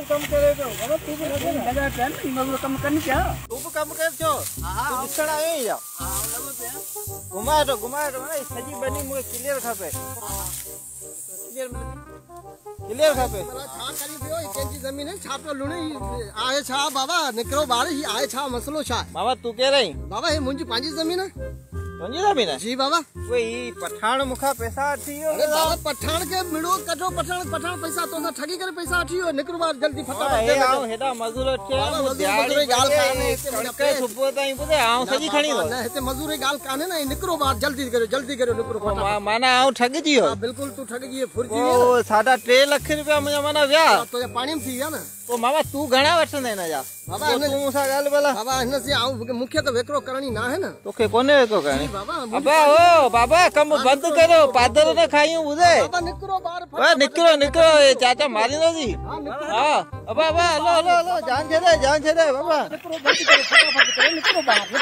कम करे तो बाबा तू भी लगे ना लगा पे नहीं मगरो कम करनी क्या तू भी कम कर छो तू दिसण आयो ही जा हां लगो पे घुमाए तो माने सजी बनी मुके क्लियर खपे क्लियर खपे छा करी दियो इकेंची जमीन है छा तो लुणी आए छा बाबा निकरो बाहर ही आए छा मसलो छा बाबा तू कह रही बाबा ये मुंजी पांजी जमीन है पंजी जमीन है जी बाबा कोई पठान मुखा पैसा अठियो अरे बाबा पठान के मिड़ो कटो पठान पैसा तो ना ठगी करे पैसा अठियो निकरो बार जल्दी फटाफट दे आओ हेडा मजूर अठे मजूर गाल काने के सुबह ताई बुदे आओ सजी खणी दो ना हेते मजूर गाल काने ना निकरो बार जल्दी करो निकरो फटाफट माना आओ ठग जियो हां बिल्कुल तू ठग जिए फुरजी ओ साडा 3 लाख रुपया मुझे माना व्या तो पानी में थी गया ना तो मामा तू घणा वठंदे ना जा बाबा तू सा गाल बोला बाबा इने से आऊ मुख्य तो वेकरो करणी ना है ना तोखे कोने वेको करणी बाबा ओ बाबा कम बंद करो पादर ने खाइयो बुझे बाबा निकरो बाहर ओए निकरो ए चाचा मारी दो जी हां बाबा हलो जान छे दे बाबा निकरो बंद करो फटाफट करो निकरो बाहर